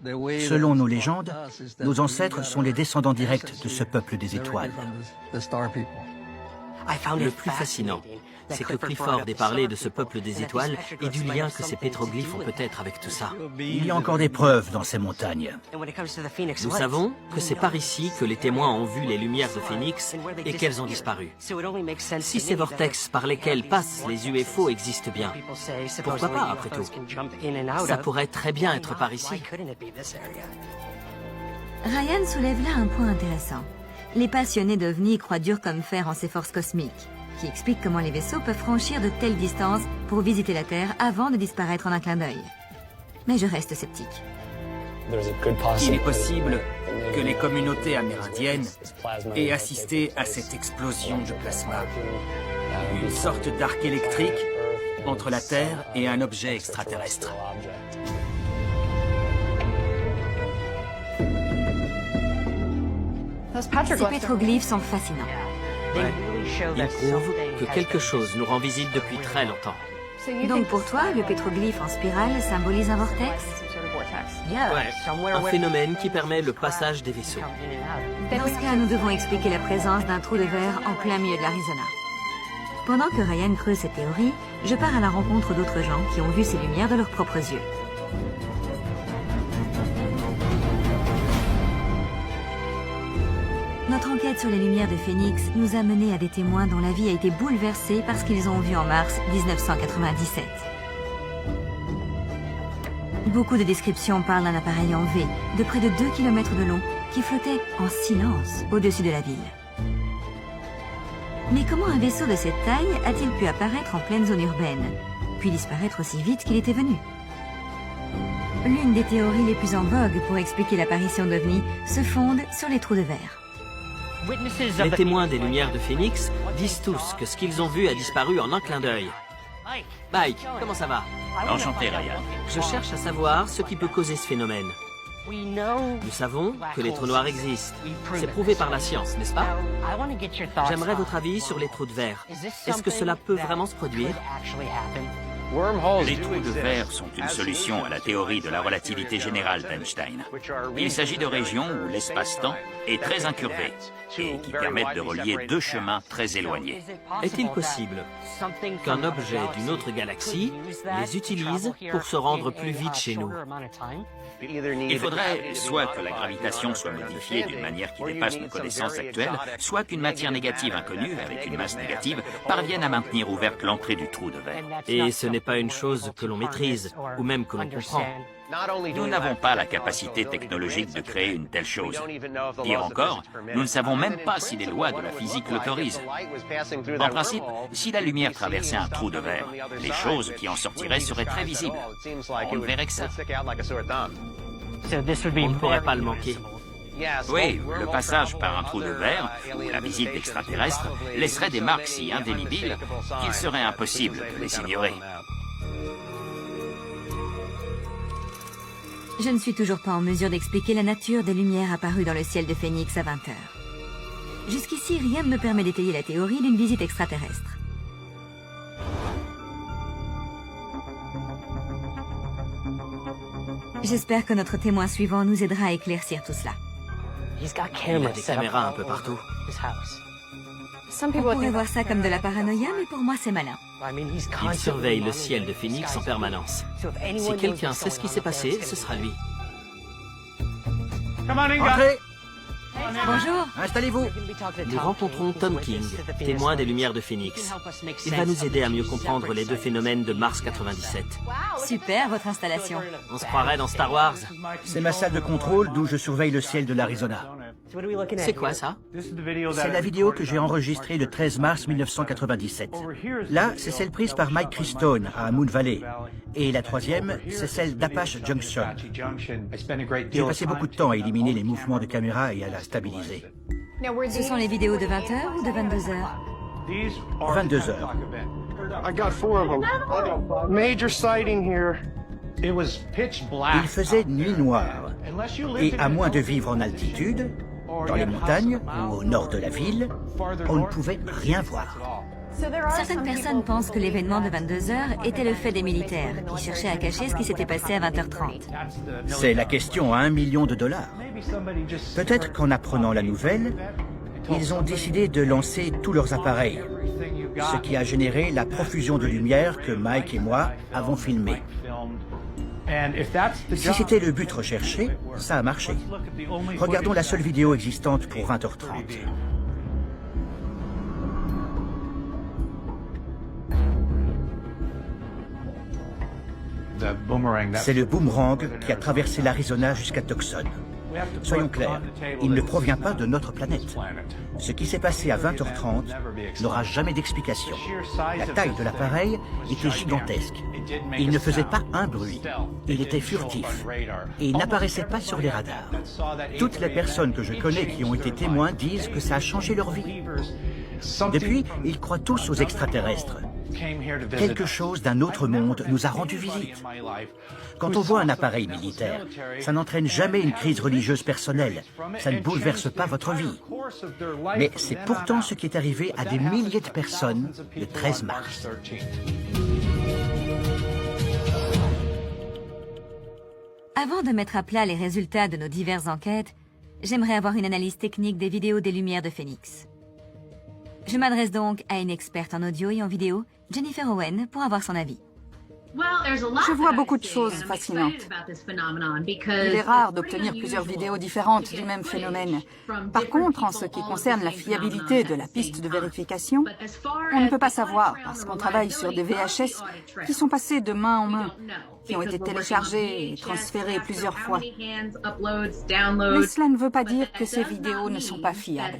Selon nos légendes, nos ancêtres sont les descendants directs de ce peuple des étoiles. Le plus fascinant, c'est que Clifford ait parlé de ce peuple des étoiles et du lien que ces pétroglyphes ont peut-être avec tout ça. Il y a encore des preuves dans ces montagnes. Nous savons que c'est par ici que les témoins ont vu les lumières de Phénix et qu'elles ont disparu. Si ces vortex par lesquels passent les UFO existent bien, pourquoi pas après tout? Ça pourrait très bien être par ici. Ryan soulève là un point intéressant. Les passionnés d'OVNI croient dur comme fer en ces forces cosmiques, qui explique comment les vaisseaux peuvent franchir de telles distances pour visiter la Terre avant de disparaître en un clin d'œil. Mais je reste sceptique. Il est possible que les communautés amérindiennes aient assisté à cette explosion de plasma, une sorte d'arc électrique entre la Terre et un objet extraterrestre. Ces pétroglyphes sont fascinants. Ouais. Ils prouvent que quelque chose nous rend visible depuis très longtemps. Donc pour toi, le pétroglyphe en spirale symbolise un vortex? Ouais, un phénomène qui permet le passage des vaisseaux. Dans ce cas, nous devons expliquer la présence d'un trou de verre en plein milieu de l'Arizona. Pendant que Ryan creuse cette théorie, je pars à la rencontre d'autres gens qui ont vu ces lumières de leurs propres yeux. Notre enquête sur les lumières de Phénix nous a menés à des témoins dont la vie a été bouleversée par ce qu'ils ont vu en mars 1997. Beaucoup de descriptions parlent d'un appareil en V de près de 2 km de long qui flottait en silence au-dessus de la ville. Mais comment un vaisseau de cette taille a-t-il pu apparaître en pleine zone urbaine, puis disparaître aussi vite qu'il était venu? L'une des théories les plus en vogue pour expliquer l'apparition d'OVNI se fonde sur les trous de verre. Les témoins des lumières de Phénix disent tous que ce qu'ils ont vu a disparu en un clin d'œil. Mike, comment ça va? Enchanté, Ryan. Je cherche à savoir ce qui peut causer ce phénomène. Nous savons que les trous noirs existent. C'est prouvé par la science, n'est-ce pas? J'aimerais votre avis sur les trous de verre. Est-ce que cela peut vraiment se produire? Les trous de verre sont une solution à la théorie de la relativité générale d'Einstein. Il s'agit de régions où l'espace-temps est très incurvé et qui permettent de relier deux chemins très éloignés. Est-il possible qu'un objet d'une autre galaxie les utilise pour se rendre plus vite chez nous? Il faudrait soit que la gravitation soit modifiée d'une manière qui dépasse nos connaissances actuelles, soit qu'une matière négative inconnue, avec une masse négative, parvienne à maintenir ouverte l'entrée du trou de verre. Et ce n'est pas une chose que l'on maîtrise, ou même que l'on comprend. Nous n'avons pas la capacité technologique de créer une telle chose. Pire encore, nous ne savons même pas si les lois de la physique l'autorisent. En principe, si la lumière traversait un trou de verre, les choses qui en sortiraient seraient très visibles. On ne verrait que ça. On ne pourrait pas le manquer. Oui, le passage par un trou de verre, ou la visite d'extraterrestres, laisserait des marques si indélébiles qu'il serait impossible de les ignorer. Je ne suis toujours pas en mesure d'expliquer la nature des lumières apparues dans le ciel de Phénix à 20h. Jusqu'ici, rien ne me permet d'étayer la théorie d'une visite extraterrestre. J'espère que notre témoin suivant nous aidera à éclaircir tout cela. Il y a des caméras un peu partout. On pourrait voir ça comme de la paranoïa, mais pour moi c'est malin. Il surveille le ciel de Phénix en permanence. Si quelqu'un sait ce qui s'est passé, ce sera lui. Entrez! Bonjour. Installez-vous. Nous rencontrons Tom King, témoin des lumières de Phénix. Il va nous aider à mieux comprendre les deux phénomènes de Mars 97. Super, votre installation. On se croirait dans Star Wars. C'est ma salle de contrôle d'où je surveille le ciel de l'Arizona. C'est quoi ça? C'est la vidéo que j'ai enregistrée le 13 mars 1997. Là, c'est celle prise par Mike Christone à Moon Valley. Et la troisième, c'est celle d'Apache Junction. J'ai passé beaucoup de temps à éliminer les mouvements de caméra et à la stabiliser. Ce sont les vidéos de 20h ou de 22h? 22 heures. Il faisait nuit noire. Et à moins de vivre en altitude, dans les montagnes ou au nord de la ville, on ne pouvait rien voir. Certaines personnes pensent que l'événement de 22 heures était le fait des militaires, qui cherchaient à cacher ce qui s'était passé à 20h30. C'est la question à $1 million. Peut-être qu'en apprenant la nouvelle, ils ont décidé de lancer tous leurs appareils, ce qui a généré la profusion de lumière que Mike et moi avons filmée. Si c'était le but recherché, ça a marché. Regardons la seule vidéo existante pour 20h30. C'est le boomerang qui a traversé l'Arizona jusqu'à Tucson. Soyons clairs, il ne provient pas de notre planète. Ce qui s'est passé à 20h30 n'aura jamais d'explication. La taille de l'appareil était gigantesque. Il ne faisait pas un bruit. Il était furtif. Et il n'apparaissait pas sur les radars. Toutes les personnes que je connais qui ont été témoins disent que ça a changé leur vie. Depuis, ils croient tous aux extraterrestres. Quelque chose d'un autre monde nous a rendu visite. Quand on voit un appareil militaire, ça n'entraîne jamais une crise religieuse personnelle. Ça ne bouleverse pas votre vie. Mais c'est pourtant ce qui est arrivé à des milliers de personnes le 13 mars. Avant de mettre à plat les résultats de nos diverses enquêtes, j'aimerais avoir une analyse technique des vidéos des lumières de Phoenix. Je m'adresse donc à une experte en audio et en vidéo, Jennifer Owen, pour avoir son avis. Je vois beaucoup de choses fascinantes. Il est rare d'obtenir plusieurs vidéos différentes du même phénomène. Par contre, en ce qui concerne la fiabilité de la piste de vérification, on ne peut pas savoir parce qu'on travaille sur des VHS qui sont passés de main en main, qui ont été téléchargés et transférés plusieurs fois. Mais cela ne veut pas dire que ces vidéos ne sont pas fiables.